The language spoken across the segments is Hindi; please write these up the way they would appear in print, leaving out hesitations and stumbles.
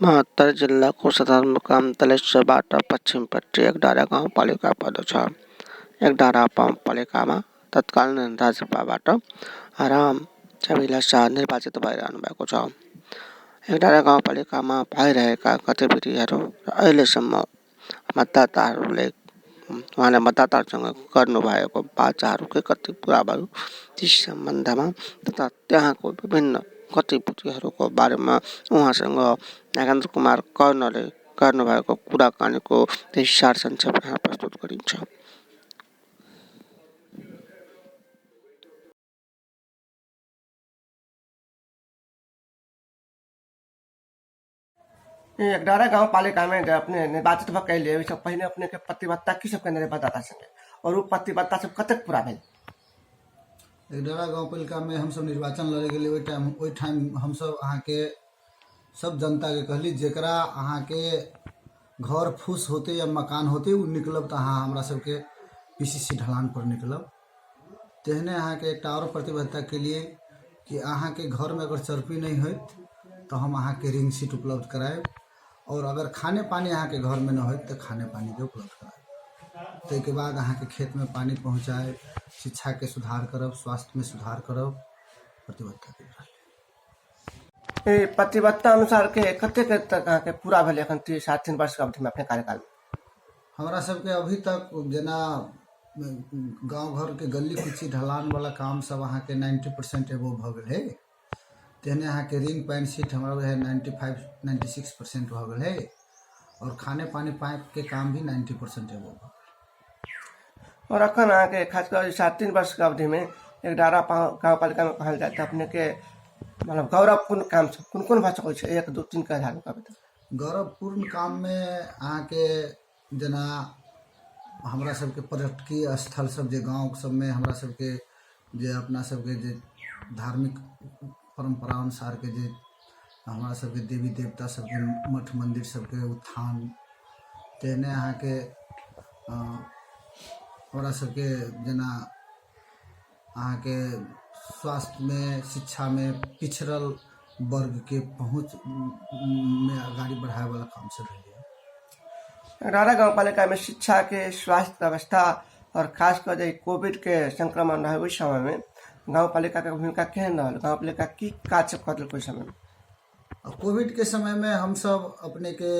महात्तर जिल्ला कोषाधार मुकाम तलेश्वरबाट पश्चिमपट्टि एकडारा गाउँपालिका पर्दछ। एकडारा गाउँपालिकामा तत्कालीन राजसभाबाट राम छविला शाह निर्वाचित भइरहनु भएको छ। एकडारा गाउँपालिकामा भइरहेका गतिविधिहरू र अहिलेसम्म मतदाताहरूले उहाँले मतदाताहरूसँग गर्नुभएको बाचाहरू के कति पुरा भयो त्यस सम्बन्धमा तथा त्यहाँको विभिन्न गतिविधिहरूको बारेमा उहाँसँग नागेन्द्र कुमार कर्णले गर्नुभएको कुराकानीको त्यही सार संक्षेप यहाँ प्रस्तुत गरिन्छ। एकडारा गाउँपालिका में अपने निर्वाचित भइले पहले अपने के प्रतिबद्धता की सब केंद्र बताता संगे और वो प्रतिबद्धता सब कतक पूरा भेल। एकडारा गाउँपालिका में हम सब निर्वाचन लड़े के लिए वही टाइम हम सब अहाँ के सब जनता के कहली जेकरा अहाँ के घर फूस होते या मकान होते वो निकलब तो अहाँ हमरा सबके पीसीसी ढलान पर निकलब। तेहने अहाँ के एक और प्रतिबद्धता के लिए कि अहाँ के घर में अगर चरपी नहीं हो तो हम अहाँ के रिंग सीट उपलब्ध कराए और अगर खाने पानी अहाँ के घर में न हो तो खाने पानी के उपलब्ध कराए। तो के बाद अहाँ के खेत में पानी पहुँचाए, शिक्षा के सुधार करब, स्वास्थ्य में सुधार करब, प्रतिबद्धता के प्रतिबद्धता अनुसार के कते तक अहाँ के पूरा भेल एखन 3 वर्ष के अवधि में अपने कार्यकाल में? हमारा सबके अभी तक जना गांव घर के गली कुची ढलान वाला काम सब अहाँ के 90% एबो भ गेल है। तेहने अहाँ के रिंग पैन सीट हमारा है 95-96% भ गेल है और खाने पानी पाइप के काम भी 90% एबो भ गेल। और अखन अहाँ के खासकर 3 वर्ष के अवधि में एकडारा गाउँपालिका में कहल जाए अपने के मतलब गौरवपूर्ण काम सब कौन भा सकै छै? 1 2 3 के आधार पर गौरवपूर्ण काम में अहाँ के जना हमरा सबके पर्यटकीय स्थल सब जे गाँव सब में हमरा सबके जे अपना सबके जे धार्मिक परंपरा अनुसार के जे हमरा सबके देवी देवता सबके मठ मंदिर सबके उत्थान, तेने अहाँ के हमरा सबके जना अहाँ के स्वास्थ्य में, शिक्षा में पिछड़ल वर्ग के पहुँच में आगाड़ी बढ़ाए वाला काम सब है। एकडारा गाउँपालिका में शिक्षा के, स्वास्थ्य व्यवस्था और खासकर कोविड के संक्रमण रहे उस समय में गाउँपालिका के भूमिका केहन रहल? गाउँपालिका की काज सब करल कोई समय में? कोविड के समय में हम सब अपने के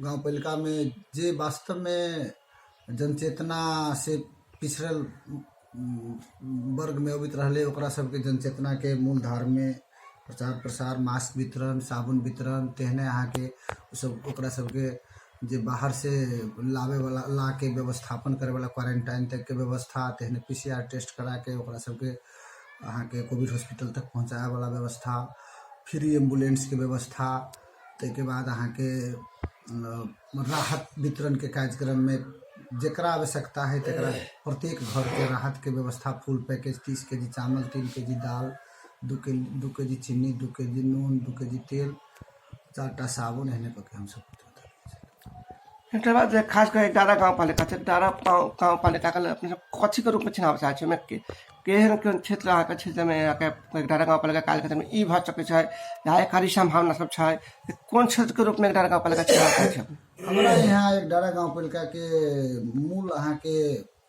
गाउँपालिका में जे वास्तव में जनचेतना से पिछड़ल वर्ग में अबित रहले ओकरा सबके जनचेतना के मूलधार में प्रचार प्रसार, मास्क वितरण, साबुन वितरण, तेहने अहाँ के सब ओकरा सबके जे बाहर से लावे वाला ला के व्यवस्थापन करे वाला क्वारंटाइन तक के व्यवस्था, तेहने PCR टेस्ट करा के ओकरा सबके अहाँ के कोविड हॉस्पिटल तक पहुँचाए वाला व्यवस्था, फ्री एम्बुलेंस के व्यवस्था, के बाद अहाँ के राहत वितरण के कार्यक्रम में जेकरा आवश्यकता है तेकरा प्रत्येक घर के राहत के व्यवस्था, फुल पैकेज 30 केजी चावल, 3 केजी दाल, 2 केजी चीनी, 2 केजी नून, 2 केजी तेल, 4टा साबुन एहने करके हम सब एक बात खास कर एकडारा गाउँपालिका छ। एकडारा गाउँपालिका का अपने सब कथी के रूप में चुनाव चाहे छै? में केहन केहन क्षेत्र अहाँ के क्षेत्र में एकडारा गाउँपालिका कार्यक्षेत्र में ई भ सकै छै या एकारी संभावना सब छै? कौन क्षेत्र के रूप में एकडारा गाउँपालिका चुनाव चाहे छै? हमारा यहाँ एकडारा गाउँपालिका के मूल अहाँ के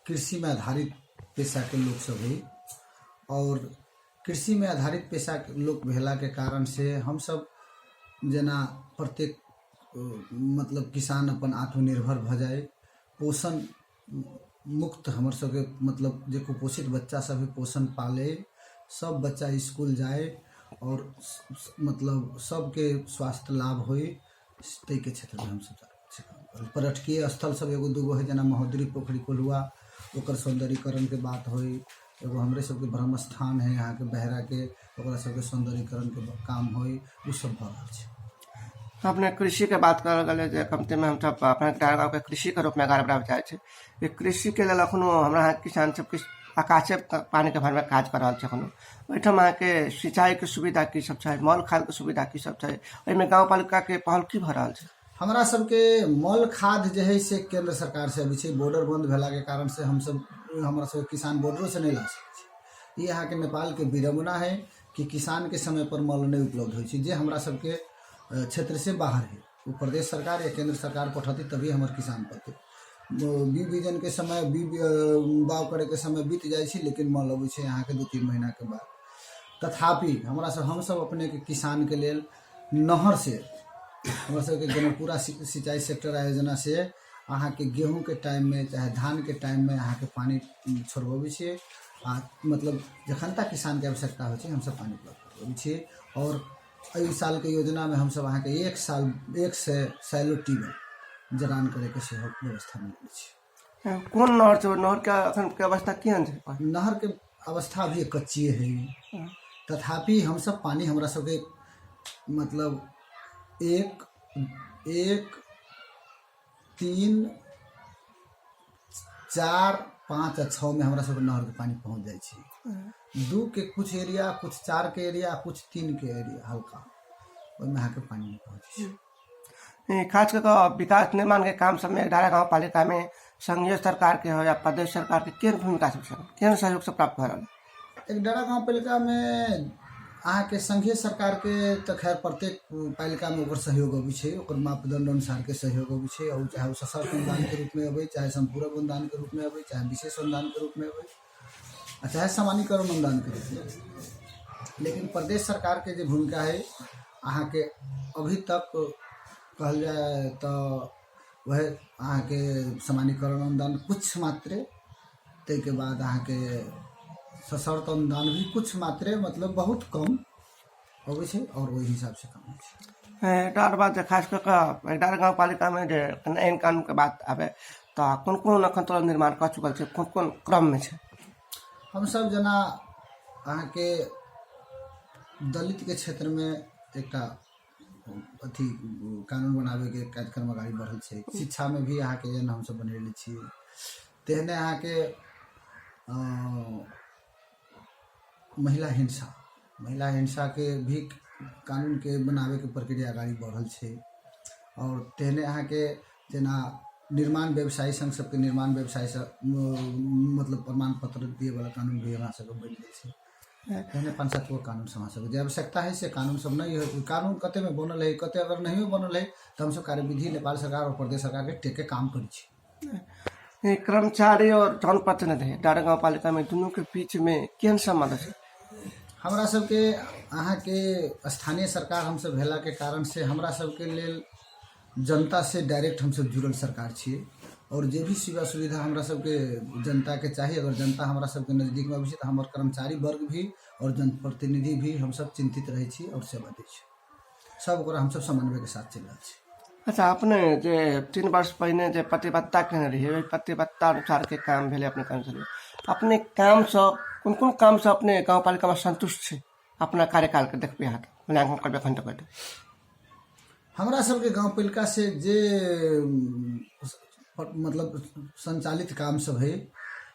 कृषि में आधारित पेशा के लोग सब है और कृषि में आधारित पेशा के लोग भेला के कारण से हम सब जना प्रत्येक मतलब किसान अपन आत्मनिर्भर भ जाए, पोषण मुक्त हमर सबके मतलब जे कुपोषित बच्चा सब है पोषण पाले, सब बच्चा स्कूल जाए और मतलब सबके स्वास्थ्य लाभ होए, तै के क्षेत्र में हम सब पर्यटकीय स्थल सब एगो दूगो है जना महोदरी पोखरी कोल्हुआ ओकर सौंदर्यीकरण के बात होई, एगो हमरे सबके ब्रह्म स्थान है यहाँ के बहरा के ओकरा सबके सौंदर्यीकरण के काम होई, उ सब भ रहल छै। अपने कृषि के बात कर गए कमते में हम सब अपने गाँव के कृषि के रूप में आगे बढ़ावे चाहे छे। कृषि के लिए अखनो हमरा किसान सब के आकाशे पानी के भर में काज कर रहा है। ओहिठाम अहाँ के सिंचाई के सुविधा की सब छै? मल खाद के सुविधा की सब छै? ओहिमे गाउँपालिका के पहल की भ रहल छै? हमरा सबके मल खाद जे है से केंद्र सरकार से अभी छै, बॉर्डर बंद भेला के कारण से हम सब हमरा सब किसान बॉर्डरों से नहीं ला सकै। ये यहाँ के नेपाल के विडम्बना है कि किसान के समय पर मल नहीं उपलब्ध हो, जे हमरा सबके क्षेत्र से बाहर है। वो प्रदेश सरकार या केंद्र सरकार पठती तभी हमारे किसान पते बी बीजन के समय बाव करे के समय बीत जाए छी, लेकिन मान लबै छै यहाँ के 2-3 महीना के बाद। तथापि हम सब अपने के किसान के लेल नहर से हमरा सबके जनकपुरा सिंचाई सेक्टर योजना से अहाँ के गेहूं के टाइम में चाहे धान के टाइम में अहाँ के पानी छोड़बे छियै। मतलब जखन तक किसान के आवश्यकता हो हम सब पानी पहुँचबे छियै। और एहि साल के योजना में हम सब अहाँ के एक से सैलो ट्यूबवेल जरान करे के सेहो व्यवस्था मिले छै। कौन नहर छै? नहर के अखन के अवस्था केहन छै? नहर के अवस्था अभी कच्ची है, तथापि हम सब पानी हमरा सबके मतलब 1, 3, 4, 5 और 6 में हमरा सबके नहर के पानी पहुँच जाए छै। 2 के कुछ एरिया, कुछ 4 के एरिया, कुछ 3 के एरिया हल्का ओहिमे अहाँ के पानी नहीं पहुँचे छै। खास कर विकास निर्माण के काम सब में 11 गाँव पालिका में संघीय सरकार के हो या प्रदेश सरकार के केहन भूमिका सब केहन सहयोग से प्राप्त हो रहा है? 11 गाँव पालिका में अहाँ के संघीय सरकार के तो खैर प्रत्येक पालिका में ओकर सहयोग अबै छै, ओकर मापदंड अनुसार के सहयोग अबै छै। और चाहे सशर्त अनुदान के रूप में अबै, चाहे संपूरक अनुदान के रूप में अबै, चाहे विशेष अनुदान के रूप में अबै, चाहे सामान्यकरण अनुदान के रूप में। लेकिन प्रदेश सरकार के जो भूमिका है अहाँ के अभी तक कहल जाए तो वह अहाँ के सामान्यकरण अनुदान कुछ मात्रे, ते के बाद अहाँ के सशर्त अनुदान भी कुछ मात्रे, मतलब बहुत कम अबै छै और वही हिसाब से कम होइ छै। एकर बाद खास कर 11 गाँव पालिका में जे नयन कानून के बात आवे तो कौन कौन अखन तक निर्माण कर चुकल छै, कौन कौन क्रम में छै? हम सब जना अहाँ के दलित के क्षेत्र में एकटा अथी कानून बनावे के कार्यक्रम आगाड़ी बढ़ल छै। शिक्षा में भी अहाँ के जेना हम सब बनेले छियै, तेहने अहाँ के महिला हिंसा के भी कानून के बनावे के प्रक्रिया आगाड़ी बढ़ल छै। और तेहने अहाँ के जेना निर्माण व्यवसायी संघ सबके निर्माण व्यवसायी से मतलब प्रमाण पत्र दिए वाला कानून भी हमरा सबके बनि गेल छै। तेहने 5-7 गो कानून सब हमरा सबके जे आवश्यकता है से कानून सब नहीं है। कानून कते में बनल है, कते अगर नहीं बनल है तो हम सब कार्यविधि नेपाल सरकार और प्रदेश सरकार के टेके काम करी छी। कर्मचारी और जनप्रतिनिधि 11 गाँव पालिका में दोनों के बीच में केहन संबंध है? हमरा सबके अहाँ के स्थानीय सरकार हम सब भेला के कारण से हमरा सबके लेल जनता से डायरेक्ट हम सब जुड़ल सरकार छियै। और जे भी सेवा सुविधा हमरा सबके जनता के चाहिए, अगर जनता हमरा सबके नजदीक में अबै छै तो हमर कर्मचारी वर्ग भी और जनप्रतिनिधि भी हम सब चिंतित रहे छी और सेवा दै छी। सब ओकरा हम सब समन्वय के साथ चल रहल छी। अच्छा, अपने जे 3 वर्ष पहले जे प्रतिबद्धता केने रहिए, वही प्रतिबद्धता अनुसार के काम भेले अपने कर्मचारी, अपने काम से कौन काम से अपने गाँव पालिका में संतुष्ट छे? अपना कार्यकाल के देखबे हाथ मूल्यांकन करबे खंड कर हमरा सबके गाँव पालिका से जे मतलब संचालित काम सब है,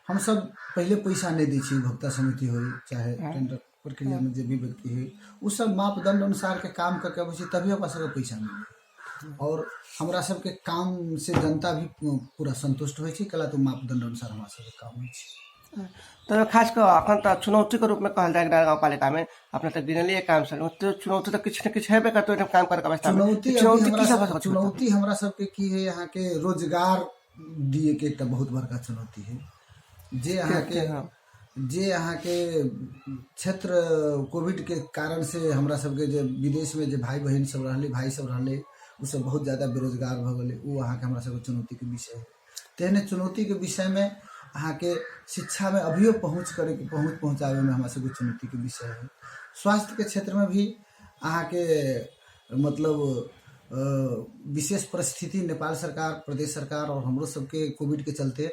हम सब पहले पैसा नहीं दै छी। भोक्ता समिति हो चाहे टेंडर प्रक्रिया में जे भी व्यक्ति है उ सब मापदंड अनुसार के काम करके अबै छै, तभी हमरा सबके पैसा मिले। और हमरा सबके काम से जनता भी पूरा संतुष्ट होइ छै, कला तो मापदंड अनुसार हमरा सबके काम होइ छै। तो खास कर अखन तो चुनौती के रूप में कहल जाए 11 गाँव पालिका में अपने तो गिनलिए काम से, तो चुनौती तो किछ न किछ हेबे करते काम करके अवस्था में। चुनौती हमरा सबके की है, यहाँ के रोजगार दिए के एक बहुत बड़का चुनौती है। जे अहाँ के क्षेत्र कोविड के कारण से हमरा सबके जे विदेश में जे भाई बहन सब रहले उ सब बहुत ज्यादा बेरोजगार भ गेले, उ अहाँ के हमरा सबके चुनौती के विषय है। तेहने चुनौती के विषय में अहाँ के शिक्षा में अभियो पहुँच पहुँचावे में हमरा सबके चुनौती के विषय है। स्वास्थ्य के क्षेत्र में भी अहाँ के मतलब विशेष परिस्थिति नेपाल सरकार, प्रदेश सरकार और हमरो सबके कोविड के चलते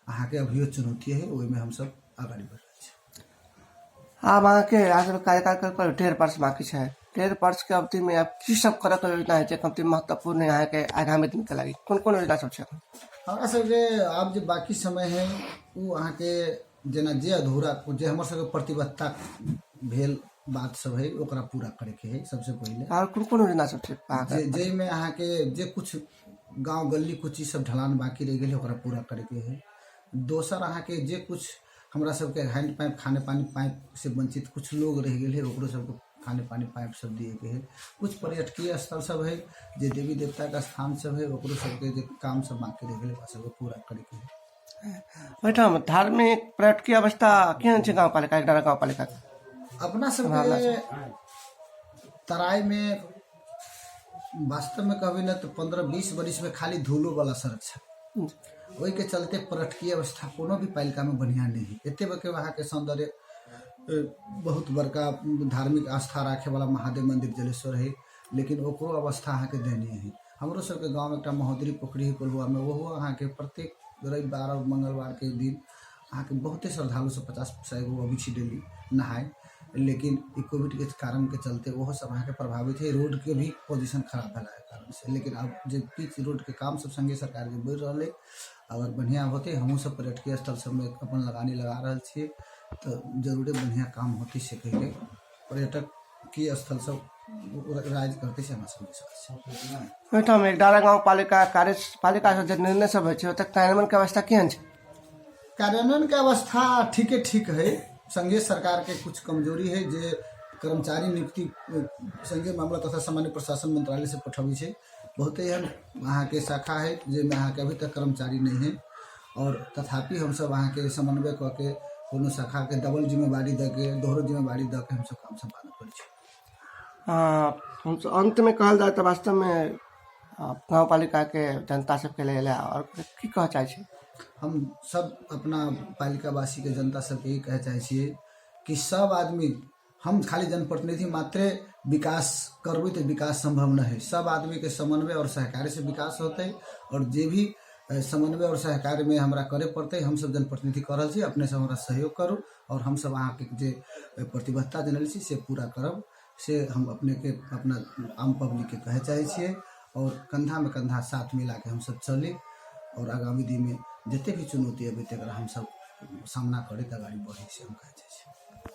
अहाँ के अभियो चुनौती है, ओहि में हम सब आगाड़ी बढ़ रहे हैं। अब अहाँ के कार्यकाल कर 1.5 वर्ष बाकी है। 1.5 वर्ष के अवधि में आप की सब करे के योजना है, कमती महत्वपूर्ण है यहाँ के आगामी दिन के लगी कौन योजना सब है? हमरा सबके अब जो बाकी समय है वो अहाँ के जेना जे अधूरा जे हमर सबके प्रतिबद्धता भेल बात सब है ओकरा पूरा करे के है सबसे पहले। और कौन योजना सब है जे में अहाँ के जे कुछ गांव गली कुछ चीज सब ढलान बाकी रह गए ओकरा पूरा करे के है। दोसर अहाँ के जे कुछ हमरा सबके हैंड पाइप खाने पानी पाइप से वंचित कुछ लोग रह गए ओकरो सबके खाने पानी पाइप सब दिए के है। कुछ पर्यटकीय स्थल सब है जे देवी देवता का स्थान सब है ओकरो सबके जे काम सब बाकी रह गए सबके पूरा करे के है। ओहिठाम धार्मिक पर्यटकीय अवस्था केहन छै गाँव पालिका एक गाँव पालिका अपना सबके तराई में वास्तव में कहबी न तो 15-20 वर्ष में खाली धूलो वाला सड़क है। वही के चलते पर्यटकीय अवस्था कोनो भी पालिका में बढ़िया नहीं है। एते बके वहाँ के सौंदर्य बहुत बड़का धार्मिक आस्था रखे वाला महादेव मंदिर जलेश्वर है, लेकिन ओकरो अवस्था अहाँ के दयनीय है। हमरो सबके गाँव में एक महोदरी पोखरी है कोल्हुआ में, वो अहाँ के प्रत्येक रविवार और मंगलवार के दिन अहाँ के बहुते श्रद्धालु सब 50-100 गो अभी छी डेली नहाए, लेकिन कोविड के कारण के चलते वो सब अहाँ के प्रभावित है। रोड के भी पोजीशन खराब भेला है कारण से, लेकिन अब जो पिच रोड के काम सब संगे सरकार के बढ़ रहा है, अगर बढ़िया होते हमहूँ सब पर्यटकीय स्थल सब में अपन लगानी लगा रहा छे तो जरूरे बढ़िया काम होती से कह के पर्यटक की स्थल सब राज करते से हमरा सब ओहिठाम एकडारा गाँव पालिका कार्यपालिका से जे निर्णय सब होइ छै ओतऽ कार्यान्वयन के अवस्था केहन छै? कार्यान्वयन के अवस्था ठीक है। संघीय सरकार के कुछ कमजोरी है जे कर्मचारी नियुक्ति संघीय मामला तथा सामान्य प्रशासन मंत्रालय से पठबी है। बहुत एहन अहाँ के शाखा है जेमे अहाँ के अभी तक कर्मचारी नहीं है, और तथापि हम सब अहाँ के समन्वय क के कोनो शाखा के डबल जिम्मेवारी द के दोहरो जिम्मेवारी द के हम सब काम संपादन करै छी। अंत में कहल जाए तो वास्तव में गाँव पालिका के जनता सबके लेल और की कह चाहे छी? हम सब अपना पालिका वासी के जनता सबके यही कहे चाहे छिए कि सब आदमी हम खाली जनप्रतिनिधि मात्रे विकास करबै तो विकास संभव न है। सब आदमी के समन्वय और सहकार्य से विकास होते, और जे भी समन्वय और सहकार्य में हमरा करे पड़ते हम सब जनप्रतिनिधि कर रहल छी। अपने से हमरा सहयोग करू और हम सब अहाँ के जे प्रतिबद्धता जनल छी से पूरा करब से हम अपने के अपना आम पब्लिक के कहे चाहे छिए, और कंधा में कंधा साथ मिला के हम सब चले और आगामी दिन में जिते भी चुनौती अभी तक हम सब सामना करे के गाड़ी बढ़े से हम कहे चाहे छी।